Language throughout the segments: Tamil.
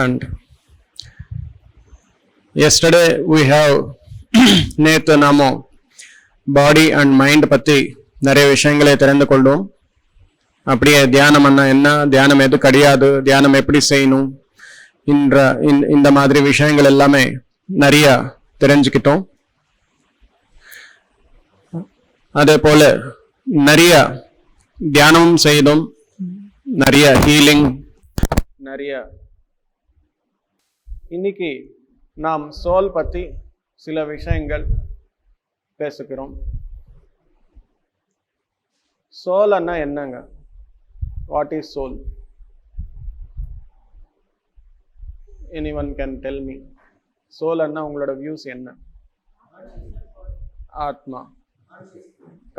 And yesterday we have நேற்று நாம பாடி அண்ட் மைண்ட் பற்றி நிறைய விஷயங்களை தெரிந்து கொண்டோம். அப்படியே தியானம் என்ன, தியானம் எது கிடையாது, தியானம் எப்படி செய்யணும், இந்த மாதிரி விஷயங்கள் எல்லாமே நிறைய தெரிஞ்சுக்கிட்டோம். அதே போல நிறைய தியானமும் செய்தோம், நிறைய ஹீலிங், நிறைய. இன்னைக்கு நாம் சோல் பற்றி சில விஷயங்கள் பேசுகிறோம். சோல் அண்ணா என்னங்க? What is soul? Anyone can tell me. Soul அண்ணா உங்களோட வியூஸ் என்ன? ஆத்மா,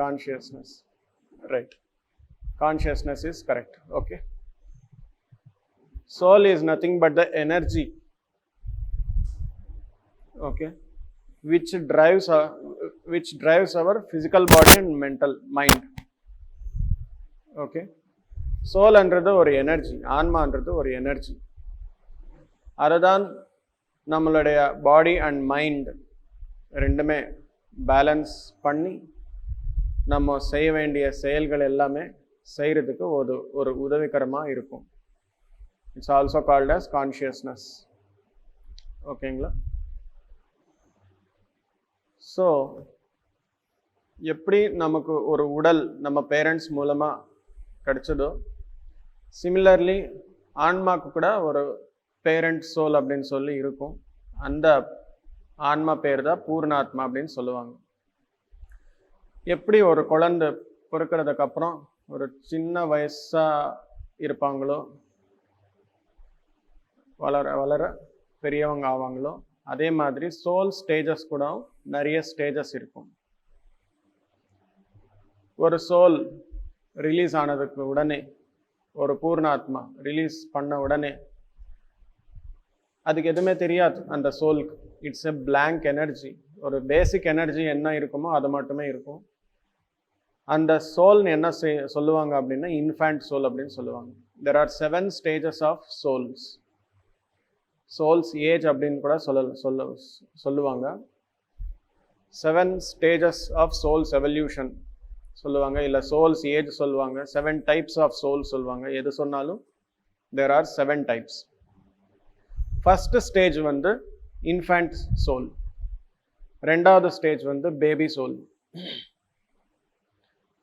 consciousness. Right, consciousness is correct. Okay, soul is nothing but the energy, okay, which drives our physical body and mental mind. Okay, soul என்றது ஒரு எனர்ஜி, ஆன்மான்றது ஒரு எனர்ஜி. அதுதான் நம்மளுடைய பாடி அண்ட் மைண்ட் ரெண்டுமே பேலன்ஸ் பண்ணி நம்ம செய்ய வேண்டிய செயல்கள் எல்லாமே செய்கிறதுக்கு ஒரு உதவிகரமாக இருக்கும். It's also called as consciousness. ஓகேங்களா? ஸோ எப்படி நமக்கு ஒரு உடல் நம்ம பேரண்ட்ஸ் மூலமாக கிடைச்சதோ, சிமிலர்லி ஆன்மாக்கு கூட ஒரு பேரண்ட் சோல் அப்படின்னு சொல்லி இருக்கும். அந்த ஆன்மா பேர் தான் பூர்ணாத்மா அப்படின்னு சொல்லுவாங்க. எப்படி ஒரு குழந்தை பிறக்கிறதுக்கு அப்புறம் ஒரு சின்ன வயசா இருப்பாங்களோ, வளர வளர பெரியவங்க ஆவாங்களோ, அதே மாதிரி சோல் ஸ்டேஜஸ் கூட நிறைய ஸ்டேஜஸ் இருக்கும். ஒரு சோல் ரிலீஸ் ஆனதுக்கு உடனே, ஒரு பூர்ணாத்மா ரிலீஸ் பண்ண உடனே அதுக்கு எதுவுமே தெரியாது அந்த சோலுக்கு. It's a blank energy. ஒரு பேசிக் எனர்ஜி என்ன இருக்குமோ அது மட்டுமே இருக்கும். அந்த சோல் என்ன சொல்லுவாங்க அப்படின்னா இன்ஃபேண்ட் சோல் அப்படின்னு சொல்லுவாங்க. There are 7 stages of souls. Souls age அப்படின்னு கூட சொல்லுவாங்க. 7 ஸ்டேஜஸ் ஆஃப் சோல்ஸ் எவல்யூஷன் சொல்லுவாங்க, இல்லை சோல்ஸ் ஏஜ் சொல்லுவாங்க, 7 டைப்ஸ் ஆஃப் சோல் சொல்லுவாங்க. எது சொன்னாலும் there are 7 types. First stage வந்து இன்ஃபேண்ட் சோல். ரெண்டாவது ஸ்டேஜ் வந்து பேபி சோல்.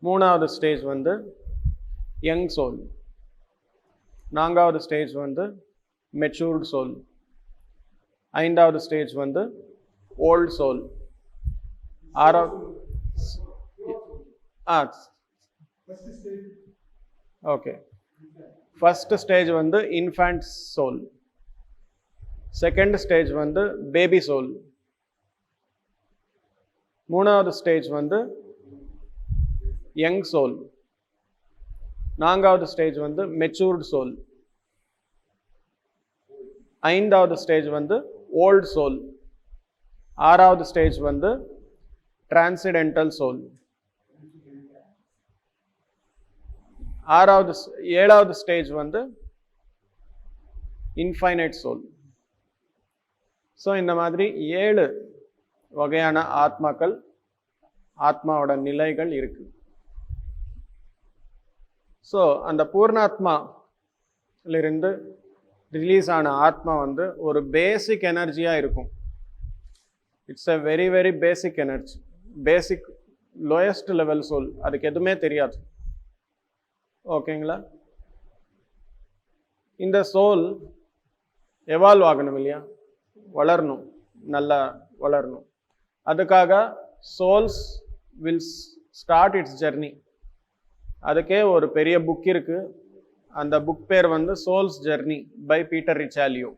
மூணாவது ஸ்டேஜ் வந்து யங் சோல். நான்காவது ஸ்டேஜ் வந்து மெச்சூர்டு சோல். ஐந்தாவது ஸ்டேஜ் வந்து old soul. Okay, first stage வந்து இன்ஃபேண்ட் சோல். செகண்ட் ஸ்டேஜ் வந்து பேபி சோல். மூணாவது ஸ்டேஜ் வந்து யங் சோல். நான்காவது ஸ்டேஜ் வந்து மெச்சூர்டு சோல். ஐந்தாவது ஸ்டேஜ் வந்து ஓல்ட் சோல். ஆறாவது ஸ்டேஜ் வந்து டிரான்சிடென்டல் சோல். ஏழாவது ஸ்டேஜ் வந்து இன்ஃபைனைட் சோல். ஸோ இந்த மாதிரி 7 வகையான ஆத்மாவோட நிலைகள் இருக்கு. ஸோ அந்த பூர்ணாத்மாலிருந்து ரிலீஸ் ஆன ஆத்மா வந்து ஒரு பேசிக் எனர்ஜியாக இருக்கும். It's a very very basic energy, basic lowest level soul. அதுக்கு எதுவுமே தெரியாது. ஓகேங்களா? இந்த சோல் எவால்வ் ஆகணும் இல்லையா, வளரணும், நல்லா வளரணும். அதுக்காக souls will start its journey. அதுக்கே ஒரு பெரிய புக் இருக்கு. அந்த புக் பேர் வந்து souls journey by Peter Richelieu.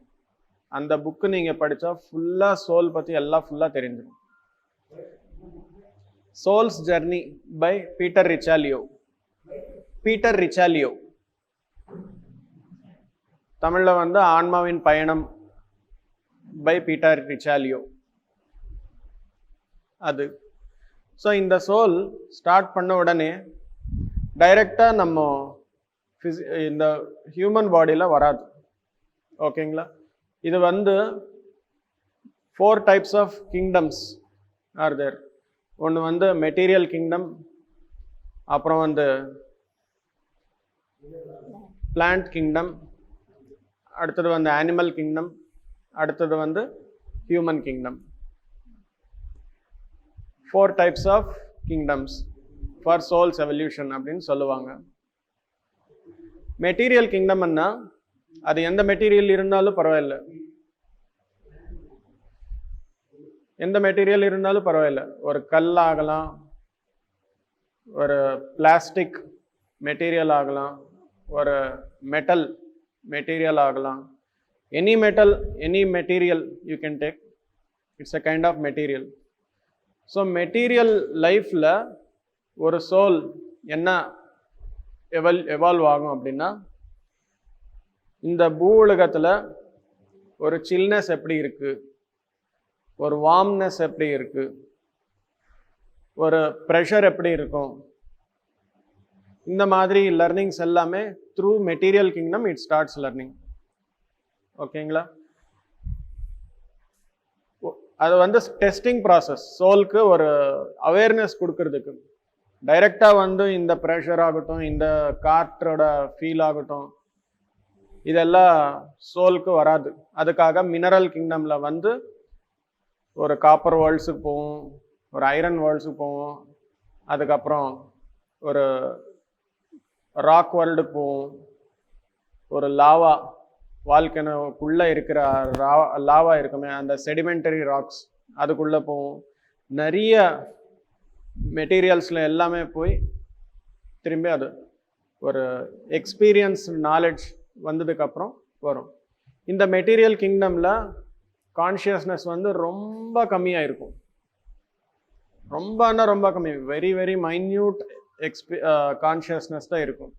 அந்த புக்கு நீங்க படிச்சா ஃபுல்லா சோல் பத்தி எல்லாம் ஃபுல்லா தெரிஞ்சிடும். Soul's journey by Peter Richelieu. Peter Richelieu தமிழ்ல வந்து ஆன்மாவின் பயணம் பை பீட்டர் ரிச்சாலியோ அது. ஸோ இந்த சோல் ஸ்டார்ட் பண்ண உடனே டைரக்டாக நம்ம இந்த ஹியூமன் பாடியில் வராது. ஓகேங்களா? இது வந்து 4 types of kingdoms are there. ஒன்று வந்து மெட்டீரியல் கிங்டம், அப்புறம் வந்து பிளான்ட் கிங்டம், அடுத்தது வந்து அனிமல் கிங்டம், அடுத்தது வந்து human kingdom. 4 types of kingdoms for soul's evolution அப்படின்னு சொல்லுவாங்க. மெட்டீரியல் கிங்டம்னா அது எந்த மெட்டீரியல் இருந்தாலும் பரவாயில்ல, எந்த மெட்டீரியல் இருந்தாலும் பரவாயில்ல. ஒரு கல் ஆகலாம், ஒரு பிளாஸ்டிக் மெட்டீரியல் ஆகலாம், ஒரு மெட்டல் மெட்டீரியல் ஆகலாம். Any metal, any material you can take, it's a kind of material. So material லைஃப்பில் ஒரு சோல் என்ன எவால்வ் ஆகும் அப்படின்னா, இந்த பூ உலகத்தில் ஒரு சில்னஸ் எப்படி இருக்குது, ஒரு வார்ம்னஸ் எப்படி இருக்குது, ஒரு ப்ரெஷர் எப்படி இருக்கும், இந்த மாதிரி லர்னிங்ஸ் எல்லாமே through material kingdom it starts learning. ஓகேங்களா? அது வந்து டெஸ்டிங் ப்ராசஸ், சோலுக்கு ஒரு அவேர்னஸ் கொடுக்கறதுக்கு. டைரெக்டாக வந்து இந்த ப்ரெஷர் ஆகட்டும், இந்த காற்றோட ஃபீல் ஆகட்டும், இதெல்லாம் சோலுக்கு வராது. அதுக்காக மினரல் கிங்டமில் வந்து ஒரு காப்பர் வேர்ல்ட்ஸுக்கு போவோம், ஒரு ஐரன் வேர்ல்ட்ஸுக்கு போவோம், அதுக்கப்புறம் ஒரு ராக் வேர்ல்டுக்கு போவோம், ஒரு லாவா வால்கனோக்குள்ளே இருக்கிற லாவா இருக்குமே அந்த செடிமெண்டரி ராக்ஸ் அதுக்குள்ளே போவோம். நிறைய மெட்டீரியல்ஸில் எல்லாமே போய் திரும்பி அது ஒரு எக்ஸ்பீரியன்ஸ் நாலேஜ் வந்ததுக்கப்புறம் வரும். இந்த மெட்டீரியல் கிங்டமில் கான்ஷியஸ்னஸ் வந்து ரொம்ப கம்மியாக இருக்கும், ரொம்ப கம்மி, வெரி வெரி மைன்யூட் கான்ஷியஸ்னஸ் தான் இருக்கும்.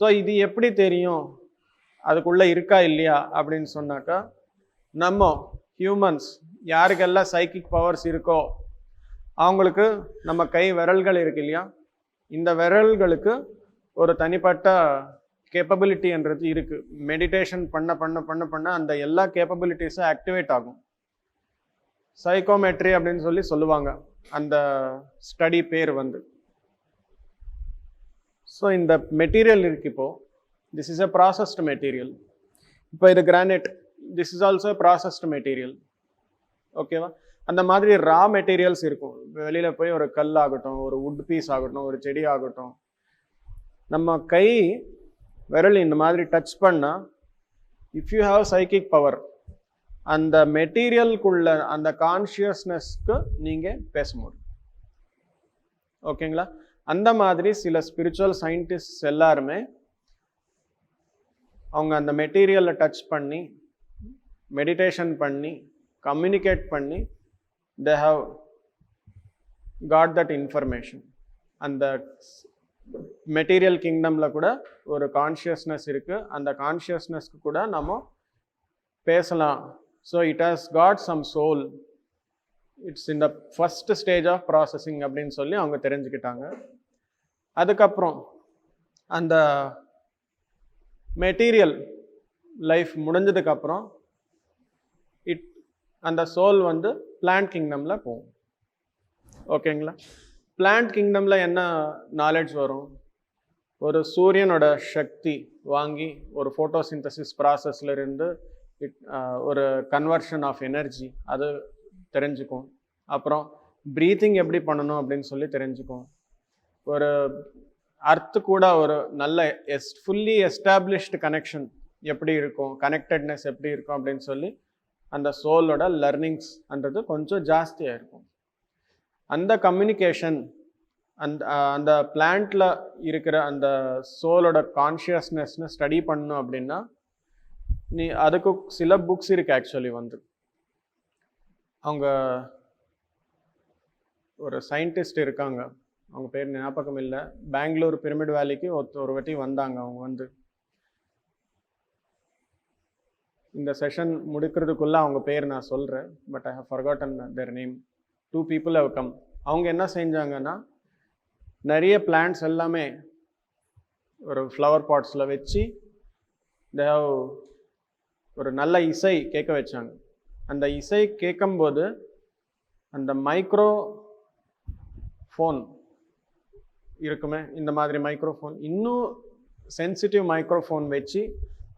ஸோ இது எப்படி தெரியும் அதுக்குள்ளே இருக்கா இல்லையா அப்படின்னு சொன்னாக்கா, நம்ம ஹியூமன்ஸ் யாருக்கெல்லாம் சைக்கிக் பவர்ஸ் இருக்கோ அவங்களுக்கு நம்ம கை விரல்கள் இருக்கு இல்லையா, இந்த விரல்களுக்கு ஒரு தனிப்பட்ட கேப்பபிலிட்டின்றது இருக்குது. மெடிடேஷன் பண்ண பண்ண பண்ண பண்ண அந்த எல்லா கேப்பபிலிட்டிஸும் ஆக்டிவேட் ஆகும். சைக்கோமெட்ரி அப்படின்னு சொல்லுவாங்க அந்த ஸ்டடி பேர் வந்து. ஸோ இந்த மெட்டீரியல் இருக்கு, இப்போது this is a processed material. இப்போ இது granite, this is also processed material. ஓகேவா? அந்த மாதிரி ரா மெட்டீரியல்ஸ் இருக்கும். வெளியில் போய் ஒரு கல் ஆகட்டும், ஒரு வுட் பீஸ் ஆகட்டும், ஒரு செடி ஆகட்டும், நம்ம கை விரல் இந்த மாதிரி டச் பண்ணால், if you have psychic power, அந்த மெட்டீரியலுக்குள்ள அந்த கான்ஷியஸ்னஸ்க்கு நீங்கள் பேச முடியும். ஓகேங்களா? அந்த மாதிரி சில ஸ்பிரிச்சுவல் சயின்டிஸ்ட் எல்லாருமே அவங்க அந்த மெட்டீரியலை டச் பண்ணி மெடிடேஷன் பண்ணி கம்யூனிகேட் பண்ணி they have got that information. அந்த மெட்டீரியல் கிங்டமில் கூட ஒரு கான்ஷியஸ்னஸ் இருக்குது, அந்த கான்ஷியஸ்னஸ்க்கு கூட நம்ம பேசலாம். So it has got some soul, it's in the first stage of processing அப்படின்னு சொல்லி அவங்க தெரிஞ்சுக்கிட்டாங்க. அதுக்கப்புறம் அந்த மெட்டீரியல் லைஃப் முடிஞ்சதுக்கப்புறம் அந்த சோல் வந்து பிளான்ட் கிங்டமில் போகும். ஓகேங்களா? பிளான்ட் கிங்டமில் என்ன நாலேஜ் வரும்? ஒரு சூரியனோட சக்தி வாங்கி ஒரு ஃபோட்டோசிந்தசிஸ் ப்ராசஸ்லேருந்து ஒரு கன்வர்ஷன் ஆஃப் எனர்ஜி அது தெரிஞ்சுக்கும். அப்புறம் ப்ரீத்திங் எப்படி பண்ணணும் அப்படின்னு சொல்லி தெரிஞ்சுக்கும். ஒரு அர்த்து கூட ஒரு நல்ல ஃபுல்லி எஸ்டாப்ளிஷ்டு கனெக்ஷன் எப்படி இருக்கும், கனெக்டட்னஸ் எப்படி இருக்கும் அப்படின்னு சொல்லி அந்த சோலோட லர்னிங்ஸ் அன்றது கொஞ்சம் ஜாஸ்தியாக இருக்கும். அந்த கம்யூனிகேஷன் அந்த பிளான்ட்டில் இருக்கிற அந்த சோலோட கான்ஷியஸ்னஸ்னு ஸ்டடி பண்ணணும் அப்படின்னா அதுக்கு சில புக்ஸ் இருக்குது. ஆக்சுவலி வந்து அவங்க ஒரு சயின்டிஸ்ட் இருக்காங்க, அவங்க பேர் ஞாபகம் இல்லை, பெங்களூர் பிரமிட் வேலிக்கு ஒரு வாட்டி வந்தாங்க. அவங்க வந்து இந்த செஷன் முடிக்கிறதுக்குள்ளே அவங்க பேர் நான் சொல்கிறேன், but I have forgotten their name. 2 people have come. அவங்க என்ன செஞ்சாங்கன்னா, நிறைய பிளான்ட்ஸ் எல்லாமே ஒரு ஃப்ளவர் பாட்ஸில் வச்சு they have ஒரு நல்ல இசை கேட்க வச்சாங்க. அந்த இசை கேட்கும்போது அந்த மைக்ரோ ஃபோன் இருக்குமே, இந்த மாதிரி மைக்ரோஃபோன், இன்னும் சென்சிட்டிவ் மைக்ரோஃபோன் வச்சு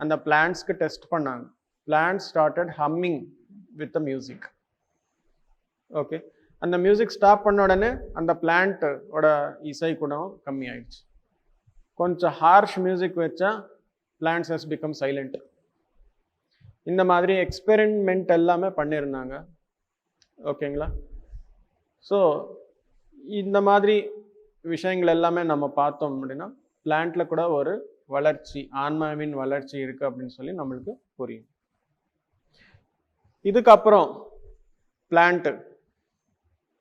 அந்த பிளான்ட்ஸ்க்கு டெஸ்ட் பண்ணாங்க. Plant started humming with the music. Okay, அந்த மியூசிக் ஸ்டாப் பண்ண உடனே அந்த பிளான்ட்டோட இசை கூட கம்மி ஆயிடுச்சு. கொஞ்சம் ஹார்ஷ் மியூசிக் வச்சா பிளான்ட்ஸ் ஹஸ் பிகம் சைலண்ட். இந்த மாதிரி எக்ஸ்பெரிமெண்ட் எல்லாமே பண்ணியிருந்தாங்க. ஓகேங்களா? ஸோ இந்த மாதிரி விஷயங்கள் எல்லாமே நம்ம பார்த்தோம் அப்படின்னா பிளான்ட்ல கூட ஒரு வளர்ச்சி, ஆன்மாவின் வளர்ச்சி இருக்கு அப்படின்னு சொல்லி நம்மளுக்கு புரியும். இதுக்கப்புறம் பிளான்ட்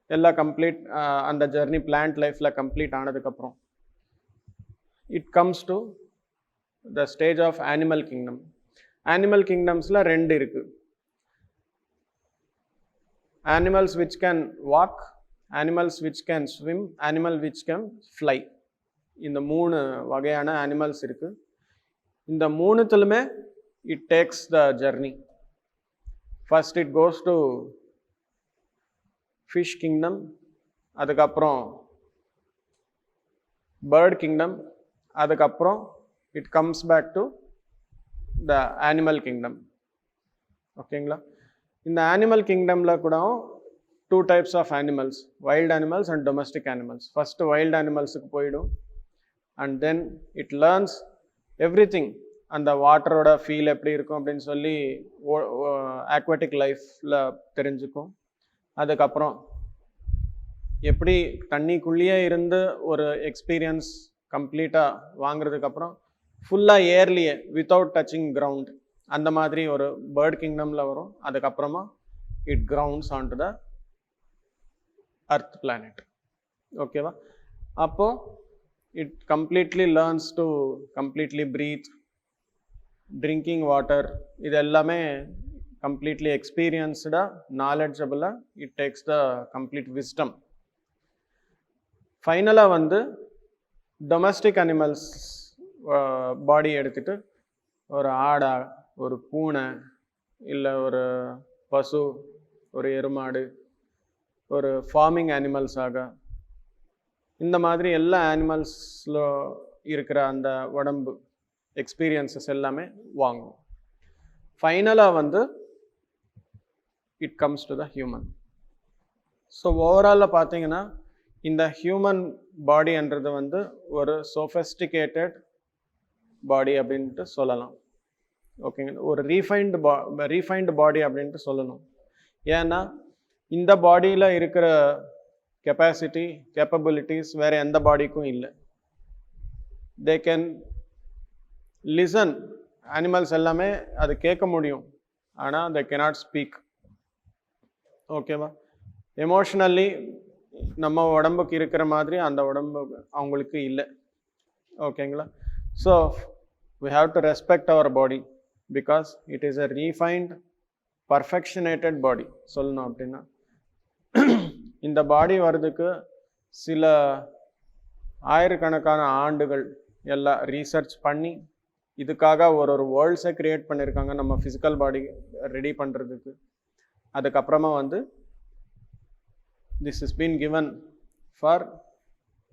எல்லாம் கம்ப்ளீட், அந்த ஜெர்னி பிளான்ட் லைஃப்ல கம்ப்ளீட் ஆனதுக்கப்புறம் it comes to the stage of animal kingdom. Animal கிங்டம்ஸ்ல 2 இருக்கு. Animals which can walk, animals which can swim, animal which can fly. இந்த 3 வகையான அனிமல்ஸ் இருக்கு. இந்த 3த்துலமே it takes the journey. First it goes to fish kingdom, அதுக்கப்புறம் bird kingdom, அதுக்கப்புறம் it comes back to the animal kingdom. ஓகேங்களா? இந்த animal kingdomல கூட 2 types of animals, wild animals and domestic animals. First wild animals க்கு போய்டும், and then it learns everything. அந்த வாட்டரோட ஃபீல் எப்படி இருக்கும் அப்படின்னு சொல்லி aquatic லைஃப்ல தெரிஞ்சுக்கும். அதுக்கப்புறம் எப்படி தண்ணிக்குள்ளேயே இருந்து ஒரு எக்ஸ்பீரியன்ஸ் கம்ப்ளீட்டாக வாங்குறதுக்கப்புறம் ஃபுல்லாக ஏர்லியே வித்தவுட் டச்சிங் கிரவுண்ட், அந்த மாதிரி ஒரு பேர்ட் கிங்டமில் வரும். அதுக்கப்புறமா it grounds on to the earth planet. ஓகேவா? அப்போ it completely learns to completely breathe, drinking water, இது எல்லாமே கம்ப்ளீட்லி எக்ஸ்பீரியன்ஸ்டாக, நாலெட்ஜபிளாக, it takes the complete wisdom. ஃபைனலாக வந்து டொமஸ்டிக் அனிமல்ஸ் பாடி எடுத்துட்டு ஒரு ஆடா, ஒரு பூனை, இல்லை ஒரு பசு, ஒரு எருமாடு, ஒரு ஃபார்மிங் அனிமல்ஸாக, இந்த மாதிரி எல்லா அனிமல்ஸில் இருக்கிற அந்த உடம்பு எக்ஸ்பீரியன்சஸ் எல்லாமே வாங்கும். ஃபைனலாக வந்து it comes to the human. So ஓவராலில் பார்த்தீங்கன்னா இந்த ஹியூமன் பாடின்றது வந்து ஒரு சோஃபஸ்டிகேட்டட் பாடி அப்படின்ட்டு சொல்லலாம். ஓகேங்க, ஒரு ரீஃபைன்டு பாடி அப்படின்ட்டு சொல்லணும். ஏன்னா இந்த பாடியில் இருக்கிற கெப்பாசிட்டி, கேப்பபிலிட்டிஸ் வேறு எந்த பாடிக்கும் இல்லை. தே கேன் லிசன், அனிமல்ஸ் எல்லாமே அது கேட்க முடியும், ஆனால் தே கெனாட் ஸ்பீக். ஓகேவா? எமோஷ்னலி நம்ம உடம்புக்கு இருக்கிற மாதிரி அந்த உடம்பு அவங்களுக்கு இல்லை. ஓகேங்களா? So we have to respect our body because it is a refined, perfectionated body. சொல்லணும் அப்படின்னா இந்த பாடி வர்றதுக்கு சில ஆயிரக்கணக்கான ஆண்டுகள் எல்லாம் ரீசர்ச் பண்ணி இதுக்காக ஒரு வேர்ல்ட்ஸை கிரியேட் பண்ணியிருக்காங்க நம்ம ஃபிசிக்கல் பாடி ரெடி பண்ணுறதுக்கு. அதுக்கப்புறமா வந்து this has been given for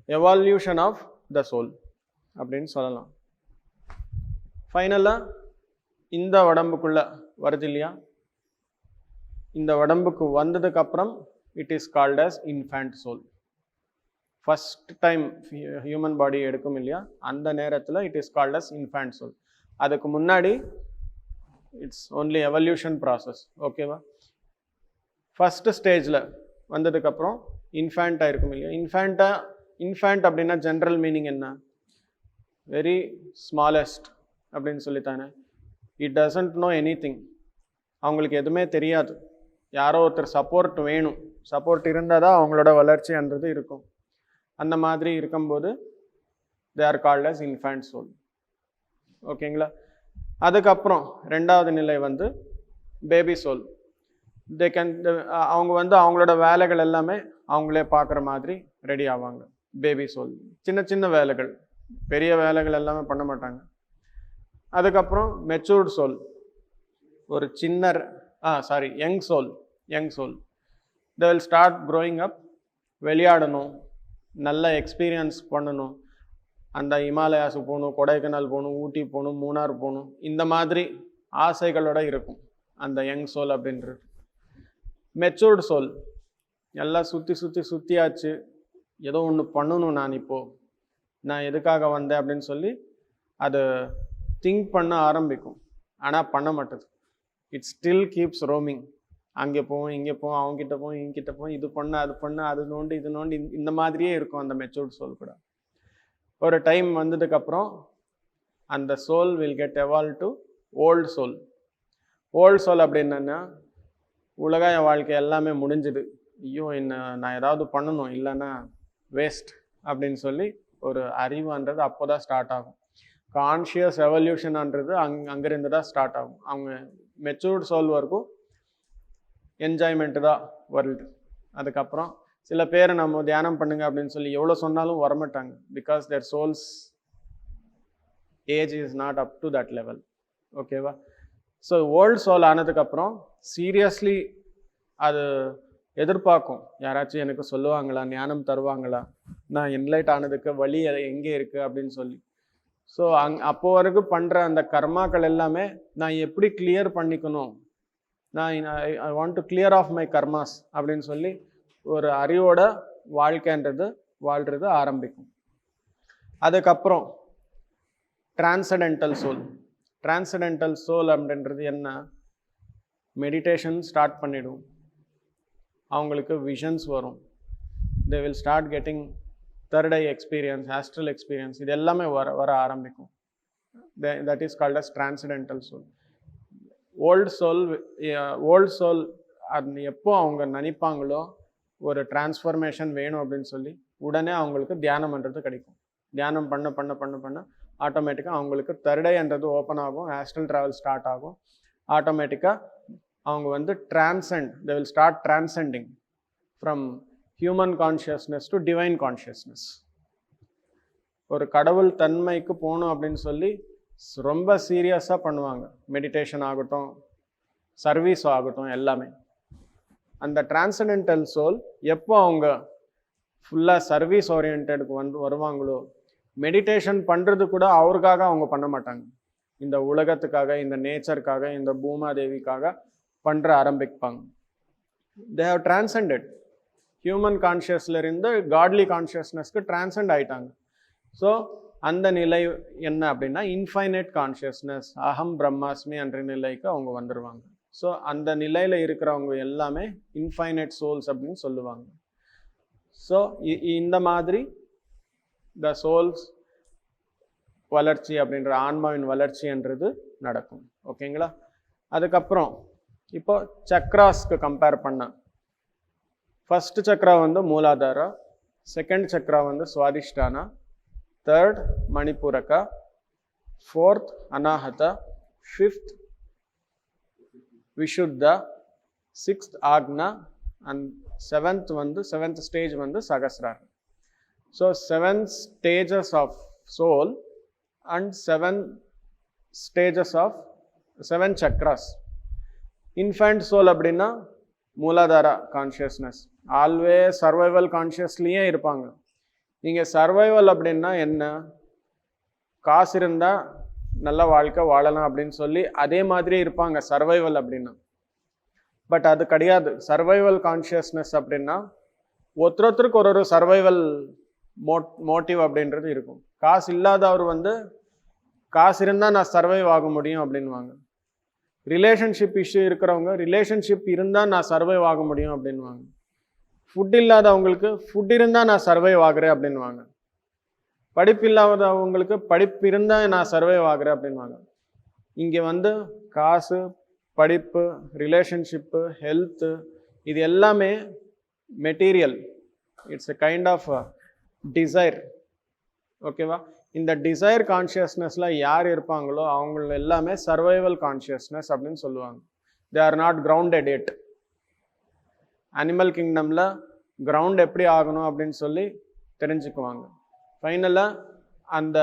evolution of the soul அப்படின்னு சொல்லலாம். ஃபைனலாக இந்த உடம்புக்குள்ள வருது இல்லையா, இந்த உடம்புக்கு வந்ததுக்கப்புறம் it is called as infant soul. First time human body எடுக்கும் இல்லையா, அந்த நேரத்தில் it is called as infant soul. அதுக்கு முன்னாடி இட்ஸ் ஓன்லி எவல்யூஷன் ப்ராசஸ். ஓகேவா? ஃபஸ்ட்டு ஸ்டேஜில் வந்ததுக்கப்புறம் இன்ஃபேண்ட்டாக இருக்கும் இல்லையா. இன்ஃபேண்ட் அப்படின்னா ஜென்ரல் மீனிங் என்ன? வெரி ஸ்மாலஸ்ட் அப்படின்னு சொல்லித்தானே. It doesn't know anything, அவங்களுக்கு எதுவுமே தெரியாது. யாரோ ஒருத்தர் சப்போர்ட் வேணும், சப்போர்ட் இருந்தால் தான் அவங்களோட வளர்ச்சின்றது இருக்கும். அந்த மாதிரி இருக்கும்போது they are called as infant soul. ஓகேங்களா? அதுக்கப்புறம் 2வது நிலை வந்து பேபி சோல். தே கேன், அவங்க வந்து அவங்களோட வேலைகள் எல்லாமே அவங்களே பார்க்குற மாதிரி ரெடி ஆவாங்க. பேபி சோல் சின்ன சின்ன வேலைகள், பெரிய வேலைகள் எல்லாமே பண்ண மாட்டாங்க. அதுக்கப்புறம் மெச்சூர்டு சோல். ஒரு சின்ன young soul they will start growing up, விளையாடணும், நல்ல எக்ஸ்பீரியன்ஸ் பண்ணணும், அந்த இமாலயாஸுக்கு போகணும், கொடைக்கானல் போகணும், ஊட்டி போகணும், மூணார் போகணும், இந்த மாதிரி ஆசைகளோட இருக்கும் அந்த யங் சோல் அப்படின்றது. மெச்சூர்டு சோல் எல்லாம் சுற்றியாச்சு, ஏதோ ஒன்று பண்ணணும், நான் எதுக்காக வந்தேன் அப்படின்னு சொல்லி அது திங்க் பண்ண ஆரம்பிக்கும். ஆனால் பண்ண மாட்டேது. It still keeps roaming. அங்கே போவோம், இங்கே போவோம், அவங்ககிட்ட போவோம், இங்கிட்ட போவோம், இது பண்ண அது பண்ண, அது நோண்டி இது நோண்டி, இந்த மாதிரியே இருக்கும் அந்த மெச்சூர்ட் சோல் கூட. ஒரு டைம் வந்ததுக்கப்புறம் அந்த soul will get evolve to old soul. Old soul அப்படின்னா உலக வாழ்க்கை எல்லாமே முடிஞ்சுது, ஐயோ நான் ஏதாவது பண்ணணும், இல்லைன்னா வேஸ்ட் அப்படின்னு சொல்லி ஒரு அறிவுன்றது அப்போ தான் ஸ்டார்ட் ஆகும். கான்ஷியஸ் எவல்யூஷன்ன்றது அங்கிருந்து தான் ஸ்டார்ட் ஆகும். அவங்க மெச்சூர்டு சோல் வரைக்கும் என்ஜாய்மெண்ட்டு தான் வேர்ல்டு. அதுக்கப்புறம் சில பேர் நம்ம தியானம் பண்ணுங்க அப்படின்னு சொல்லி எவ்வளோ சொன்னாலும் வரமாட்டாங்க. Because their souls age is not up to that level. ஓகேவா? ஸோ ஓல்டு சோல் ஆனதுக்கப்புறம் சீரியஸ்லி அது எதிர்பார்க்கும், யாராச்சும் எனக்கு சொல்லுவாங்களா, ஞானம் தருவாங்களா, நான் என்லைட் ஆனதுக்கு வழி எங்கே இருக்குது அப்படின்னு சொல்லி. ஸோ அப்போ வரைக்கும் பண்ணுற அந்த கர்மாக்கள் எல்லாமே நான் எப்படி கிளியர் பண்ணிக்கணும், I want to clear of my karmas அப்படின்னு சொல்லி ஒரு அறிவோட வாழ்கிறது ஆரம்பிக்கும். அதுக்கப்புறம் டிரான்சடென்டல் சோல் அப்படின்றது என்ன, மெடிடேஷன் ஸ்டார்ட் பண்ணிடும், அவங்களுக்கு விஷன்ஸ் வரும், they will start getting third eye experience, astral experience, இது எல்லாமே வர ஆரம்பிக்கும். That is called as transcendental soul. Old soul அது எப்போ அவங்க நினைப்பாங்களோ ஒரு டிரான்ஸ்ஃபர்மேஷன் வேணும் அப்படின்னு சொல்லி உடனே அவங்களுக்கு தியானம்ன்றது கிடைக்கும். தியானம் பண்ண ஆட்டோமேட்டிக்காக அவங்களுக்கு தேர்ட் ஐன்றது ஓப்பன் ஆகும், ஆஸ்ட்ரல் ட்ராவல் ஸ்டார்ட் ஆகும். ஆட்டோமேட்டிக்காக அவங்க they will start transcending from human consciousness to divine consciousness. ஒரு கடவுள் தன்மைக்கு போகணும் அப்படின்னு சொல்லி ரொம்ப சீரியஸாக பண்ணுவாங்க. மெடிடேஷன் ஆகட்டும், சர்வீஸ் ஆகட்டும், எல்லாமே. அந்த டிரான்சென்டென்டல் சோல் எப்போ அவங்க ஃபுல்லாக சர்வீஸ் ஓரியன்டுக்கு வருவாங்களோ, மெடிடேஷன் பண்ணுறது கூட அவருக்காக அவங்க பண்ண மாட்டாங்க, இந்த உலகத்துக்காக, இந்த நேச்சருக்காக, இந்த பூமாதேவிக்காக பண்ணுற ஆரம்பிப்பாங்க. They have டிரான்செண்டட். ஹியூமன் கான்ஷியஸ்லேருந்து காட்லி கான்ஷியஸ்னஸ்க்கு டிரான்செண்ட் ஆகிட்டாங்க. ஸோ அந்த நிலை என்ன அப்படின்னா இன்ஃபைனைட் கான்ஷியஸ்னஸ், அகம் பிரம்மாஸ்மி என்ற நிலைக்கு அவங்க வந்துடுவாங்க. ஸோ அந்த நிலையில் இருக்கிறவங்க எல்லாமே இன்ஃபைனைட் சோல்ஸ் அப்படின்னு சொல்லுவாங்க. ஸோ இந்த மாதிரி த சோல்ஸ் வளர்ச்சி அப்படின்ற ஆன்மாவின் வளர்ச்சின்றது நடக்கும். ஓகேங்களா? அதுக்கப்புறம் இப்போ சக்ராஸ்க்கு கம்பேர் பண்ண, first chakra Muladhara, second chakra Swadhisthana, third Manipuraka, fourth Anahata, fifth Vishuddha, sixth Ajna and seventh stage Sahasrara. So 7 stages of soul and 7 stages of 7 chakras. Infant soul அப்படின்னா மூலாதாரா கான்ஷியஸ்னஸ், ஆல்வேஸ் சர்வைவல் கான்ஷியஸ்லேயே இருப்பாங்க. நீங்கள் சர்வைவல் அப்படின்னா என்ன, காசு இருந்தால் நல்ல வாழ்க்கை வாழலாம் அப்படின்னு சொல்லி அதே மாதிரி இருப்பாங்க சர்வைவல் அப்படின்னா. பட் அது கிடையாது. சர்வைவல் கான்ஷியஸ்னஸ் அப்படின்னா ஒருத்தருக்கு ஒரு சர்வைவல் மோட்டிவ் அப்படின்றது இருக்கும். காசு இல்லாதவர் காசு இருந்தால் நான் சர்வைவ் ஆக முடியும் அப்படின்வாங்க. ரிலேஷன்ஷிப் இஷ்யூ இருக்கிறவங்க ரிலேஷன்ஷிப் இருந்தால் நான் சர்வைவ் ஆக முடியும் அப்படின்வாங்க. ஃபுட் இல்லாதவங்களுக்கு ஃபுட் இருந்தால் நான் சர்வைவ் ஆகிறேன் அப்படின்வாங்க. படிப்பு இல்லாதவங்களுக்கு படிப்பு இருந்தால் நான் சர்வைவ் ஆகிறேன் அப்படின்வாங்க. இங்கே காசு, படிப்பு, ரிலேஷன்ஷிப்பு, ஹெல்த்து, இது எல்லாமே material. It's a kind of desire. ஓகேவா? இந்த டிசைர் கான்ஷியஸ்னஸில் யார் இருப்பாங்களோ அவங்க எல்லாமே சர்வைவல் கான்ஷியஸ்னஸ் அப்படின்னு சொல்லுவாங்க. They are not grounded yet. Animal கிங்டமில் கிரவுண்ட் எப்படி ஆகணும் அப்படின்னு சொல்லி தெரிஞ்சுக்குவாங்க. ஃபைனலாக அந்த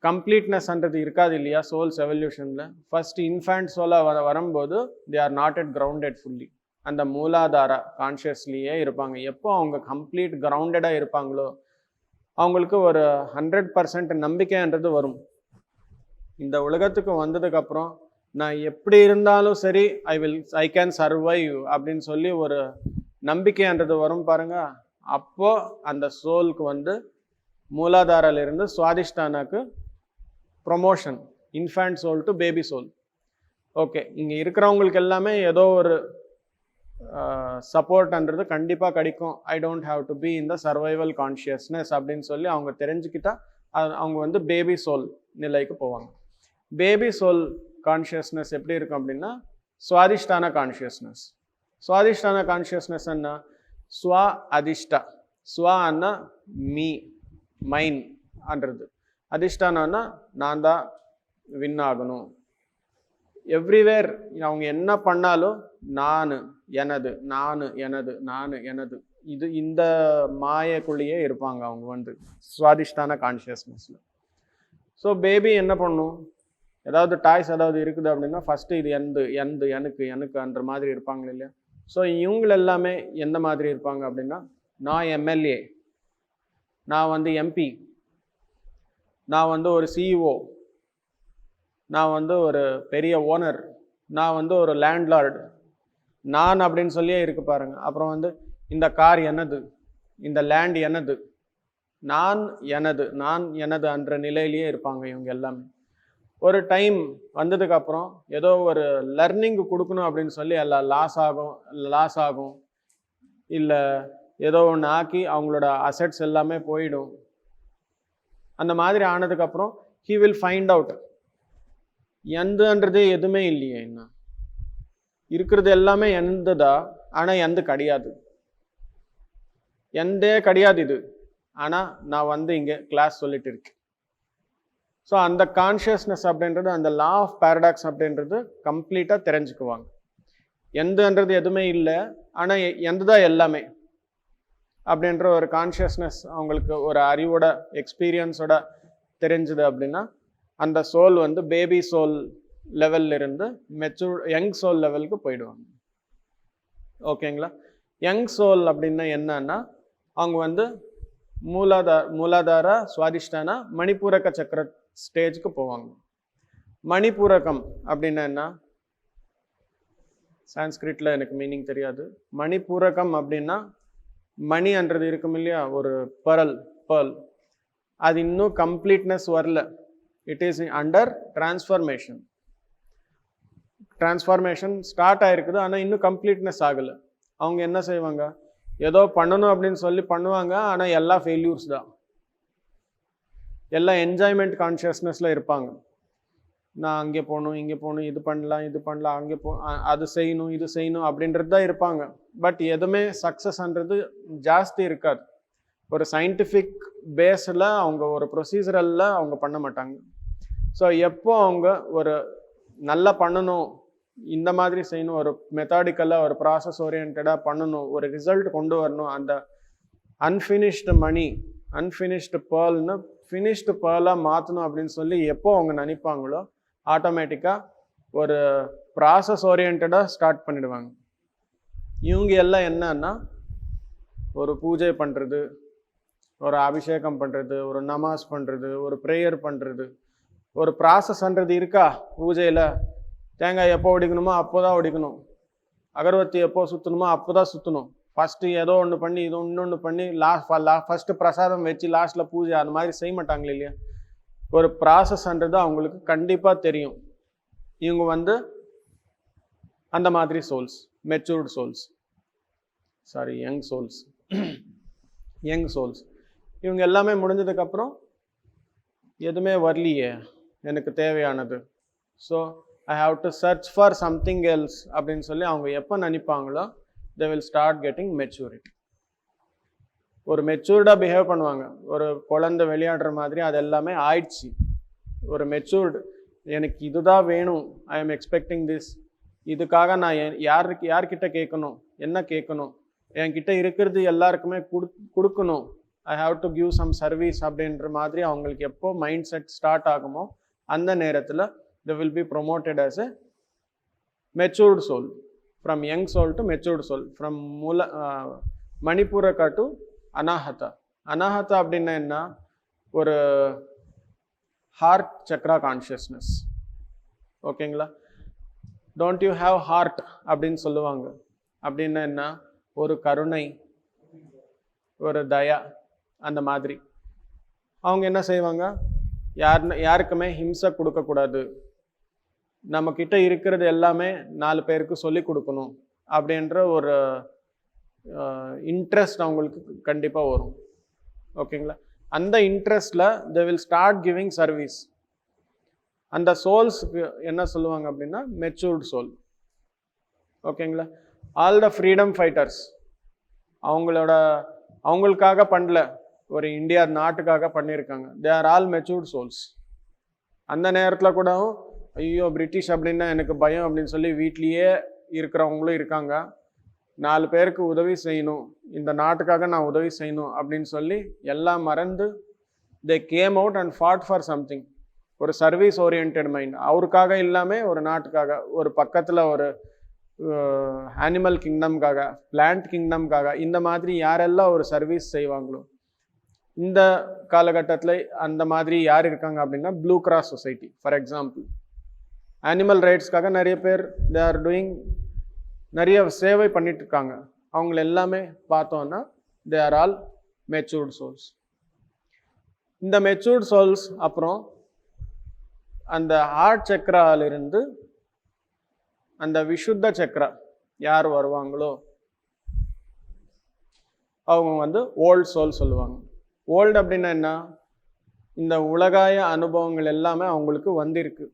கம்ப்ளீட்னஸ்ன்றது இருக்காது இல்லையா சோல்ஸ் எவல்யூஷனில். ஃபர்ஸ்ட் இன்ஃபேண்ட் சோலாக வரும்போது தே are not yet grounded fully. அந்த மூலாதார கான்ஷியஸ்லேயே இருப்பாங்க. எப்போ அவங்க கம்ப்ளீட் கிரவுண்டடாக இருப்பாங்களோ அவங்களுக்கு ஒரு 100% நம்பிக்கைன்றது வரும். இந்த உலகத்துக்கு வந்ததுக்கப்புறம் நான் எப்படி இருந்தாலும் சரி ஐ கேன் சர்வைவ் அப்படின்னு சொல்லி ஒரு நம்பிக்கைன்றது வரும் பாருங்க. அப்போ அந்த சோலுக்கு வந்து மூலாதாரிலிருந்து சுவாதிஷ்டானாக்கு promotion, infant soul to baby soul. Okay, இங்கே இருக்கிறவங்களுக்கு எல்லாமே ஏதோ ஒரு சப்போர்ட்ன்றது கண்டிப்பாக கிடைக்கும். I don't have to be in the survival consciousness அப்படின்னு சொல்லி அவங்க தெரிஞ்சுக்கிட்டா அவங்க வந்து பேபி சோல் நிலைக்கு போவாங்க. பேபி சோல் கான்ஷியஸ்னஸ் எப்படி இருக்கும் அப்படின்னா சுவாதிஷ்டான கான்ஷியஸ்னஸ். சுவாதிஷ்டான கான்ஷியஸ்னஸ் என்ன? ஸ்வ அதிஷ்டா. ஸ்வ அண்ணா மீ, மைன் அன்றது. அதிஷ்டானா நான் தான் வின் ஆகணும். எவ்ரிவேர் அவங்க என்ன பண்ணாலும் நான் எனது, நான் எனது, நான் எனது, இது இந்த மாயக்குள்ளேயே இருப்பாங்க அவங்க வந்து சுவாதிஷ்டான கான்ஷியஸ்னஸ்ல. ஸோ பேபி என்ன பண்ணும்? ஏதாவது டாய்ஸ் ஏதாவது இருக்குது அப்படின்னா ஃபர்ஸ்ட் இது எனக்கு எனக்குன்ற மாதிரி இருப்பாங்க இல்லையா. ஸோ இவங்க எல்லாமே எந்த மாதிரி இருப்பாங்க அப்படின்னா, நான் எம்எல்ஏ, நான் வந்து எம்பி, நான் வந்து ஒரு சிஇஓ, நான் வந்து ஒரு பெரிய ஓனர், நான் வந்து ஒரு லேண்ட்லார்டு, நான் அப்படின்னு சொல்லியே இருக்கு பாருங்க. அப்புறம் வந்து இந்த கார் எனது, இந்த லேண்ட் எனது, நான் எனது என்ற நிலையிலேயே இருப்பாங்க இவங்க எல்லாமே. ஒரு டைம் வந்ததுக்கப்புறம் ஏதோ ஒரு லர்னிங் கொடுக்கணும் அப்படின்னு சொல்லி எல்லாம் லாஸ் ஆகும் இல்லை ஏதோ ஒன்று ஆக்கி அவங்களோட அசெட்ஸ் எல்லாமே போயிடும். அந்த மாதிரி ஆனதுக்கப்புறம் ஹி வில் ஃபைண்ட் அவுட் எந்தன்றதே எதுவுமே இல்லையே, என்ன இருக்கிறது எல்லாமே எந்ததா, ஆனால் எந்த கிடையாது, எந்தே கிடையாது இது, ஆனால் நான் வந்து இங்கே கிளாஸ் சொல்லிட்டு இருக்கேன். ஸோ அந்த கான்ஷியஸ்னஸ் அப்படின்றது, அந்த லா ஆஃப் பேரடாக்ஸ் அப்படின்றது கம்ப்ளீட்டாக தெரிஞ்சுக்குவாங்க. எந்தன்றது எதுவுமே இல்லை, ஆனால் எந்ததான் எல்லாமே அப்படின்ற ஒரு கான்ஷியஸ்னஸ் அவங்களுக்கு ஒரு அறிவோட எக்ஸ்பீரியன்ஸோட தெரிஞ்சுது அப்படின்னா அந்த சோல் வந்து பேபி சோல் லெவல்ல இருந்து யங் சோல் லெவலுக்கு போயிடுவாங்க. ஓகேங்களா? யங் சோல் அப்படின்னா என்னன்னா அவங்க வந்து மூலாதார சுவாதிஷ்டான மணிப்பூரக சக்கர ஸ்டேஜுக்கு போவாங்க. மணிப்பூரகம் அப்படின்னா என்ன? சான்ஸ்கிரிட்ல எனக்கு மீனிங் தெரியாது. மணிப்பூரகம் அப்படின்னா மணின்றது இருக்கும் இல்லையா, ஒரு பேர்ல், அது இன்னும் கம்ப்ளீட்னஸ் வரல. It is under transformation start ஆயிருக்குது, ஆனால் இன்னும் கம்ப்ளீட்னஸ் ஆகலை. அவங்க என்ன செய்வாங்க? ஏதோ பண்ணணும் அப்படின்னு சொல்லி பண்ணுவாங்க, ஆனால் எல்லா ஃபெயில்யூர்ஸ் தான். எல்லாம் என்ஜாய்மெண்ட் கான்ஷியஸ்னஸில் இருப்பாங்க. நான் அங்கே போகணும், இங்கே போகணும், இது பண்ணலாம், அங்கே அது செய்யணும், இது செய்யணும் அப்படின்றது தான் இருப்பாங்க. பட் எதுவுமே சக்ஸஸ்ன்றது ஜாஸ்தி இருக்காது. ஒரு சயின்டிஃபிக் பேஸில் அவங்க ஒரு ப்ரொசீஜரலில் அவங்க பண்ண மாட்டாங்க. ஸோ எப்போ அவங்க ஒரு நல்லா பண்ணணும், இந்த மாதிரி செய்யணும், ஒரு மெத்தாடிக்கலாக ஒரு ப்ராசஸ் ஓரியன்டாக பண்ணணும், ஒரு ரிசல்ட் கொண்டு வரணும், அந்த அன்ஃபினிஷ்டு பேர்ல்னு ஃபினிஷ்டு பேர்லாக மாற்றணும் அப்படின்னு சொல்லி எப்போ அவங்க நினைப்பாங்களோ ஆட்டோமேட்டிக்காக ஒரு ப்ராசஸ் ஓரியன்டாக ஸ்டார்ட் பண்ணிடுவாங்க. இவங்க எல்லாம் என்னன்னா ஒரு பூஜை பண்ணுறது, ஒரு அபிஷேகம் பண்ணுறது, ஒரு நமாஸ் பண்ணுறது, ஒரு ப்ரேயர் பண்ணுறது, ஒரு ப்ராசஸ்ன்றது இருக்கா? பூஜையில் தேங்காய் எப்போ ஒடிக்கணுமோ அப்போ தான் ஒடிக்கணும், அகர்வத்தி எப்போ சுற்றணுமோ அப்போ தான் சுற்றணும். ஃபஸ்ட்டு ஏதோ ஒன்று பண்ணி இது இன்னொன்று பண்ணி ஃபஸ்ட்டு பிரசாதம் வச்சு லாஸ்ட்டில் பூஜை, அந்த மாதிரி செய்ய மாட்டாங்களே இல்லையா. ஒரு ப்ராசஸ்ன்றது அவங்களுக்கு கண்டிப்பாக தெரியும். இவங்க வந்து அந்த மாதிரி souls, matured souls, young souls. இவங்க எல்லாமே முடிஞ்சதுக்கப்புறம் எதுவுமே வரலையே எனக்கு தேவையானது, so I have to search for something else அப்படின்னு சொல்லி அவங்க எப்போ நினைப்பாங்களோ they will start getting maturity. ஒரு மெச்சூர்டாக பிஹேவ் பண்ணுவாங்க. ஒரு குழந்தை விளையாடுற மாதிரி அது எல்லாமே ஆயிடுச்சு. ஒரு மெச்சூர்டு, எனக்கு இதுதான் வேணும், ஐ எம் எக்ஸ்பெக்டிங் திஸ், இதுக்காக நான் யார்கிட்ட கேட்கணும், என்ன கேட்கணும், என்கிட்ட இருக்கிறது எல்லாருக்குமே கொடுக்கணும், I have to give some service அப்படின்ற மாதிரி அவங்களுக்கு எப்போ மைண்ட் செட் ஸ்டார்ட் ஆகுமோ அந்த நேரத்தில் they will be promoted as a matured soul, from young soul to matured soul, from manipuraka to anahata. Anahata அப்படின்னா என்ன, ஒரு ஹார்ட் சக்ரா கான்ஷியஸ்னஸ். ஓகேங்களா, டோன்ட் யூ ஹாவ் ஹார்ட் அப்படின்னு சொல்லுவாங்க. அப்படின்னா என்ன, ஒரு கருணை, ஒரு தயா, அந்த மாதிரி. அவங்க என்ன செய்வாங்க, யாருக்குமே ஹிம்சை கொடுக்கக்கூடாது, நம்மக்கிட்ட இருக்கிறது எல்லாமே 4 பேருக்கு சொல்லி கொடுக்கணும் அப்படின்ற ஒரு இன்ட்ரெஸ்ட் அவங்களுக்கு கண்டிப்பாக வரும். ஓகேங்களா, அந்த இன்ட்ரெஸ்டில் they will start giving service. அந்த சோல்ஸுக்கு என்ன சொல்லுவாங்க அப்படின்னா மெச்சூர்டு சோல். ஓகேங்களா, ஆல் த ஃப்ரீடம் ஃபைட்டர்ஸ் அவங்களுக்காக பண்ணல, ஒரு இந்தியா நாட்டுக்காக பண்ணியிருக்காங்க. They are all matured souls. அந்த நேரத்தில் கூட ஐயோ பிரிட்டிஷ் அப்படின்னா எனக்கு பயம் அப்படின்னு சொல்லி வீட்லேயே இருக்கிறவங்களும் இருக்காங்க. 4 பேருக்கு உதவி செய்யணும், இந்த நாட்டுக்காக நான் உதவி செய்யணும் அப்படின்னு சொல்லி எல்லாம் மறந்து they came out and ஃபாட் for something. ஒரு சர்வீஸ் ஓரியன்ட் மைண்ட், அவருக்காக இல்லாமல் ஒரு நாட்டுக்காக, ஒரு பக்கத்தில் ஒரு அனிமல் கிங்டம்காக, பிளான்ட் கிங்டம்காக, இந்த மாதிரி யாரெல்லாம் ஒரு சர்வீஸ் செய்வாங்களோ இந்த காலகட்டத்தில் அந்த மாதிரி யார் இருக்காங்க அப்படின்னா Blue Cross Society for example. Animal ரைட்ஸ்க்காக நிறைய பேர் தே ஆர் டூயிங், நிறைய சேவை பண்ணிட்டு இருக்காங்க. அவங்கள எல்லாமே பார்த்தோன்னா they are all matured souls. இந்த மெச்சூர்ட் சோல்ஸ் அப்புறம் அந்த ஹார்ட் சக்கராலிருந்து அந்த விஷுத்த சக்கரா யார் வருவாங்களோ அவங்க ஓல்ட் சோல் சொல்லுவாங்க. ஓல்டு அப்படின்னா என்ன, இந்த உலகாய அனுபவங்கள் எல்லாமே அவங்களுக்கு வந்திருக்கு,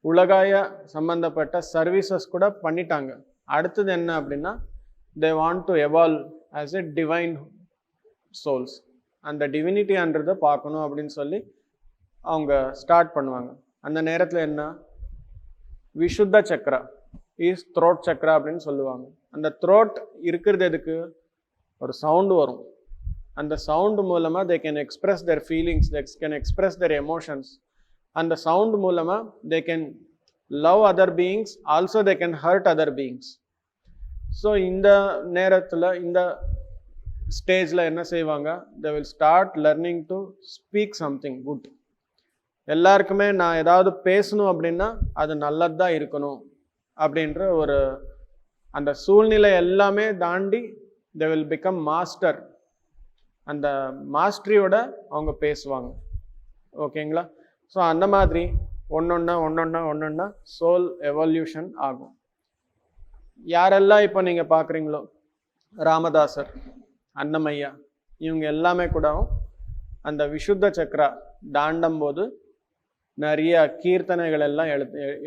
உலகாய சம்பந்தப்பட்ட சர்வீசஸ் கூட பண்ணிட்டாங்க. அடுத்தது என்ன அப்படின்னா they want to evolve as a divine souls. அந்த டிவினிட்டின்றதை பார்க்கணும் அப்படின்னு சொல்லி அவங்க ஸ்டார்ட் பண்ணுவாங்க. அந்த நேரத்தில் என்ன, விஷுத்த சக்கரா இஸ் த்ரோட் சக்கரா அப்படின்னு சொல்லுவாங்க. அந்த த்ரோட் இருக்கிறது எதுக்கு, ஒரு சவுண்டு வரும். அந்த சவுண்டு மூலமாக they can express their feelings, they can express their emotions. அந்த சவுண்டு மூலமாக they can love other beings, also they can hurt other beings. So இந்த நேரத்தில் இந்த ஸ்டேஜில் என்ன செய்வாங்க, they will start learning to speak something good. எல்லாருக்குமே நான் ஏதாவது பேசணும் அப்படின்னா அது நல்லது தான் இருக்கணும் அப்படின்ற ஒரு அந்த சூழ்நிலை எல்லாமே தாண்டி they will become master. அந்த மாஸ்டரியோட அவங்க பேசுவாங்க. ஓகேங்களா, ஸோ அந்த மாதிரி ஒன்னொன்னா சோல் எவல்யூஷன் ஆகும். யாரெல்லாம் இப்போ நீங்கள் பார்க்குறீங்களோ, ராமதாசர், அன்னமையா, இவங்க எல்லாமே கூட அந்த விஷுத்த சக்கரா தாண்டும் போது நிறைய கீர்த்தனைகள் எல்லாம்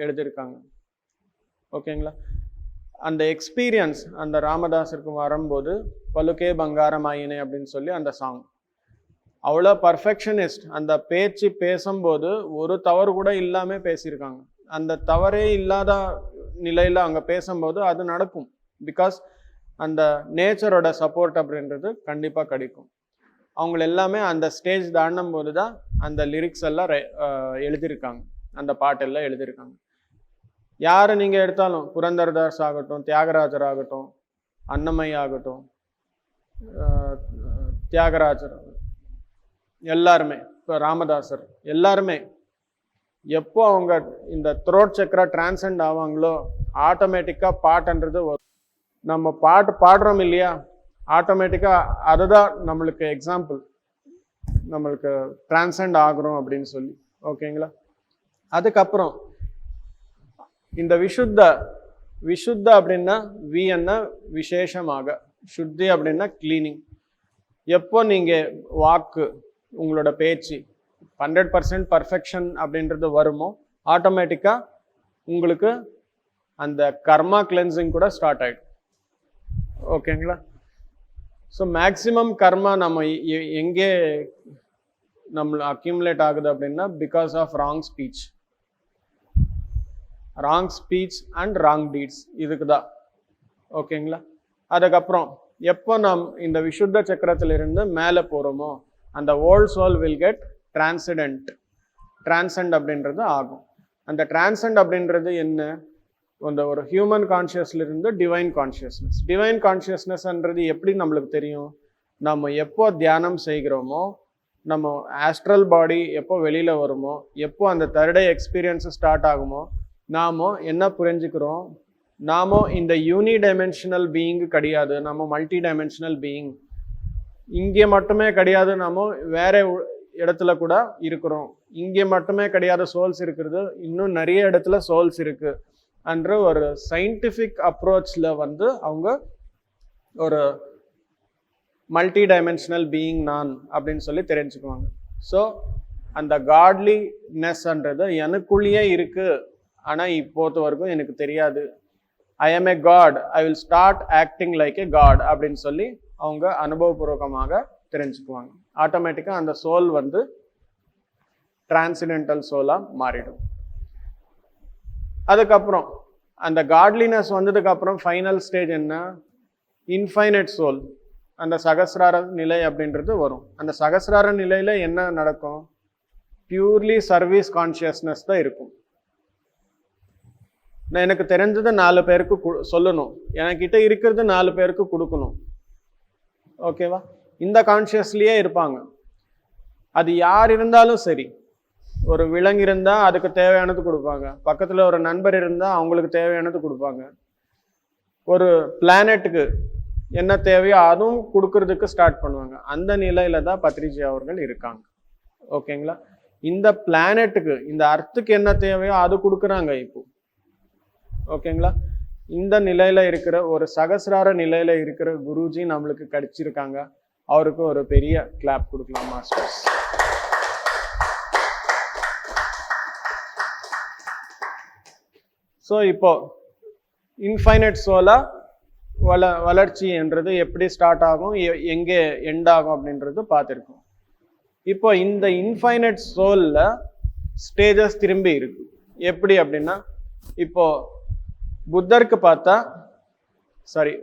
எழுதியிருக்காங்க. ஓகேங்களா, அந்த எக்ஸ்பீரியன்ஸ் அந்த ராமதாசருக்கு வரும்போது பலுக்கே பங்காரமாயினே அப்படின்னு சொல்லி அந்த சாங் அவ்வளோ பர்ஃபெக்ஷனிஸ்ட். அந்த பேச்சு பேசும்போது ஒரு தவறு கூட இல்லாமல் பேசியிருக்காங்க. அந்த தவறே இல்லாத நிலையில் அங்கே பேசும்போது அது நடக்கும். பிகாஸ் அந்த நேச்சரோட சப்போர்ட் அப்படின்றது கண்டிப்பாக கிடைக்கும். அவங்க எல்லாமே அந்த ஸ்டேஜ் தாண்டும் போது தான் அந்த லிரிக்ஸ் எல்லாம் எழுதியிருக்காங்க, அந்த பாட்டெல்லாம் எழுதியிருக்காங்க. யாரை நீங்கள் எடுத்தாலும், புரந்தரதாஸ் ஆகட்டும், தியாகராஜர் ஆகட்டும், அன்னமை ஆகட்டும், தியாகராஜர், எல்லாருமே, இப்போ ராமதாசர், எல்லாருமே எப்போ அவங்க இந்த த்ரோட் சக்கரா டிரான்சென்ட் ஆவாங்களோ ஆட்டோமேட்டிக்காக பாட்டுன்றது வரும். நம்ம பாட்டு பாடுறோம் இல்லையா, ஆட்டோமேட்டிக்காக அதுதான் நம்மளுக்கு எக்ஸாம்பிள், நம்மளுக்கு டிரான்சென்ட் ஆகுறோம் அப்படின்னு சொல்லி. ஓகேங்களா, அதுக்கப்புறம் இந்த விஷுத்த அப்படின்னா வி என்ன விசேஷமாக, சுத்தி அப்படின்னா கிளீனிங். எப்போ நீங்கள் வாக்கு, உங்களோட பேச்சு 100% பர்ஃபெக்ஷன் அப்படின்றது வருமோ ஆட்டோமேட்டிக்காக உங்களுக்கு அந்த கர்மா கிளென்சிங் கூட ஸ்டார்ட் ஆகிடும். ஓகேங்களா, ஸோ மேக்ஸிமம் கர்மா நம்ம எங்கே நம்ம அக்யூமுலேட் ஆகுது அப்படின்னா because of wrong speech and wrong deeds, இதுக்கு தான். ஓகேங்களா, அதுக்கப்புறம் எப்போ நாம் இந்த விசுத்த சக்கரத்திலிருந்து மேலே போகிறோமோ அந்த old soul will get transcend அப்படின்றது ஆகும். அந்த டிரான்சென்ட் அப்படின்றது என்ன? அந்த ஒரு ஹியூமன் கான்ஷியஸ்லேருந்து டிவைன் கான்ஷியஸ்னஸ்ன்றது எப்படி நம்மளுக்கு தெரியும்? நம்ம எப்போ தியானம் செய்கிறோமோ, நம்ம ஆஸ்ட்ரல் பாடி எப்போ வெளியில் வருமோ, எப்போ அந்த தேர்ட் ஐ எக்ஸ்பீரியன்ஸ் ஸ்டார்ட் ஆகுமோ, நாம் என்ன புரிஞ்சுக்கிறோம்? நாம் இந்த யூனிடைமென்ஷனல் பீயிங் கிடையாது, நம்ம மல்டி டைமென்ஷனல் பீயிங். இங்கே மட்டுமே கிடையாது, நம்ம வேற இடத்துல கூட இருக்கிறோம். இங்கே மட்டுமே கிடையாது சோல்ஸ் இருக்கிறது, இன்னும் நிறைய இடத்துல சோல்ஸ் இருக்கு என்ற ஒரு சயின்டிஃபிக் அப்ரோச்சில் அவங்க ஒரு மல்டி டைமென்ஷனல் பீயிங் நான் அப்படின்னு சொல்லி தெரிஞ்சுக்குவாங்க. ஸோ அந்த காட்லினஸ்ன்றது எனக்குள்ளேயே இருக்கு, ஆனால் இப்போது வரைக்கும் எனக்கு தெரியாது. I am a god, I will start acting like a god அப்படின்னு சொல்லி அவங்க அனுபவபூர்வகமாக தெரிஞ்சுக்குவாங்க. ஆட்டோமேட்டிக்காக அந்த சோல் டிரான்சிடென்டல் சோலாக மாறிடும். அதுக்கப்புறம் அந்த காட்லினஸ் வந்ததுக்கப்புறம் ஃபைனல் ஸ்டேஜ் என்ன? இன்ஃபைனைட் சோல், அந்த சகசிரார நிலை அப்படின்றது வரும். அந்த சகசிரார நிலையில் என்ன நடக்கும்? பியூர்லி சர்வீஸ் கான்ஷியஸ்னஸ் தான் இருக்கும். நான் எனக்கு தெரிஞ்சது 4 பேருக்கு சொல்லணும், என்கிட்ட இருக்கிறது 4 பேருக்கு கொடுக்கணும். ஓகேவா? இந்த கான்ஷியஸ்லேயே இருப்பாங்க. அது யார் இருந்தாலும் சரி, ஒரு விலங்கு இருந்தால் அதுக்கு தேவையானது கொடுப்பாங்க, பக்கத்தில் ஒரு நண்பர் இருந்தால் அவங்களுக்கு தேவையானது கொடுப்பாங்க, ஒரு பிளானெட்டுக்கு என்ன தேவையோ அதுவும் கொடுக்கறதுக்கு ஸ்டார்ட் பண்ணுவாங்க. அந்த நிலையில தான் பத்ரிஜி அவர்கள் இருக்காங்க. ஓகேங்களா? இந்த பிளானெட்டுக்கு, இந்த அர்த்துக்கு என்ன தேவையோ அது கொடுக்குறாங்க இப்போ. ஓகேங்களா? இந்த நிலையில இருக்கிற ஒரு சகசிரார நிலையில இருக்கிற குருஜி நம்மளுக்கு கிடைச்சிருக்காங்க. அவருக்கு ஒரு பெரிய கிளாப் கொடுக்கலாம் மாஸ்டர்ஸ். ஸோ இப்போ இன்ஃபைனைட் சோலா வளர்ச்சி என்றது எப்படி ஸ்டார்ட் ஆகும், எங்கே எண்ட் ஆகும் அப்படின்றது பார்த்துருக்கோம். இப்போ இந்த இன்ஃபைனைட் சோல்ல ஸ்டேஜஸ் திரும்பி இருக்கு. எப்படி அப்படின்னா, இப்போ புத்தருக்கு பார்த்தா,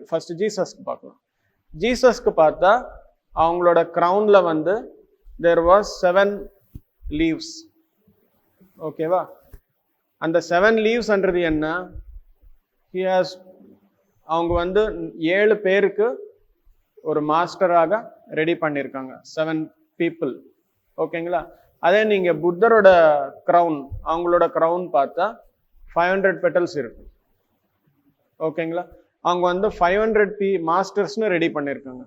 ஃபர்ஸ்ட் ஜீசஸ்க்கு பார்க்கலாம். ஜீசஸ்க்கு பார்த்தா அவங்களோட கிரவுன்ல தேர் வாஸ் 7 லீவ்ஸ். ஓகேவா? அந்த 7 லீவ்ஸ்ன்றது என்ன? அவங்க 7 பேருக்கு ஒரு மாஸ்டராக ரெடி பண்ணியிருக்காங்க, 7 people. ஓகேங்களா? அதே நீங்க புத்தரோட கிரவுன், அவங்களோட கிரவுன் பார்த்தா 500 பெட்டல்ஸ் இருக்கு. ஓகேங்களா? அவங்க 500 மாஸ்டர்ஸ்னு ரெடி பண்ணியிருக்காங்க.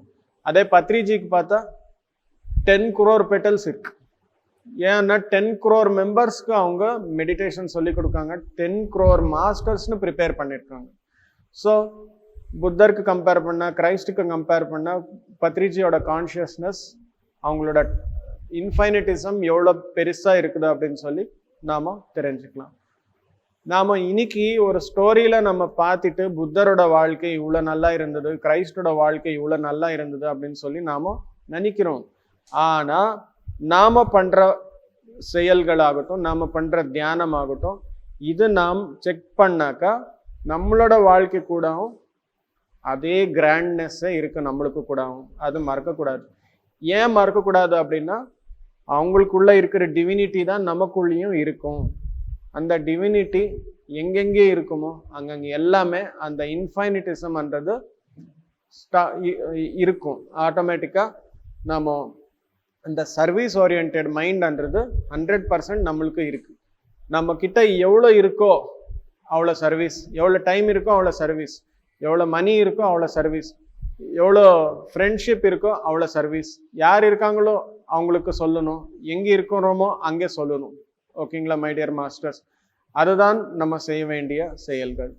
அதே பத்ரிஜிக்கு பார்த்தா 10 crore பெட்டல்ஸ் இருக்கு. ஏன்னா 10 crore மெம்பர்ஸ்க்கு அவங்க மெடிடேஷன் சொல்லி கொடுக்காங்க, 10 crore மாஸ்டர்ஸ்னு ப்ரிப்பேர் பண்ணியிருக்காங்க. ஸோ புத்தருக்கு கம்பேர் பண்ணால், கிரைஸ்டுக்கு கம்பேர் பண்ணால், பத்ரிஜியோட கான்ஷியஸ்னஸ், அவங்களோட இன்ஃபைனிட்டிசம் எவ்வளோ பெருசாக இருக்குது அப்படின்னு சொல்லி நாம் தெரிஞ்சுக்கலாம். நாம் இன்னைக்கு ஒரு ஸ்டோரியில் நம்ம பார்த்துட்டு புத்தரோட வாழ்க்கை இவ்வளோ நல்லா இருந்தது, கிரைஸ்டோட வாழ்க்கை இவ்வளோ நல்லா இருந்தது அப்படின்னு சொல்லி நாம் நினைக்கிறோம். ஆனால் நாம் பண்ணுற செயல்களாகட்டும், நாம் பண்ணுற தியானம் ஆகட்டும், இது நாம் செக் பண்ணாக்கா நம்மளோட வாழ்க்கை கூடவும் அதே கிராண்ட்னஸ்ஸே இருக்கு நம்மளுக்கு கூடவும். அது மறக்கக்கூடாது. ஏன் மறக்கக்கூடாது அப்படின்னா, அவங்களுக்குள்ள இருக்கிற டிவினிட்டி தான் நமக்குள்ளேயும் இருக்கும். அந்த டிவினிட்டி எங்கெங்கே இருக்குமோ அங்கங்கே எல்லாமே அந்த இன்ஃபைனிட்டிசம்ன்றது இருக்கும். ஆட்டோமேட்டிக்காக நம்ம அந்த சர்வீஸ் ஓரியன்ட் மைண்ட்ன்றது 100% நம்மளுக்கு இருக்கு. நம்ம கிட்ட எவ்வளோ இருக்கோ அவ்வளோ சர்வீஸ், எவ்வளோ டைம் இருக்கோ அவ்வளோ சர்வீஸ், எவ்வளோ மணி இருக்கோ அவ்வளோ சர்வீஸ், எவ்வளோ ஃப்ரெண்ட்ஷிப் இருக்கோ அவ்வளோ சர்வீஸ். யார் இருக்காங்களோ அவங்களுக்கு சொல்லணும், எங்கே இருக்கிறோமோ அங்கே சொல்லணும். ஓகேங்களா மை டியர் மாஸ்டர்ஸ்? அதுதான் நம்ம செய்ய வேண்டிய செயல்கள்.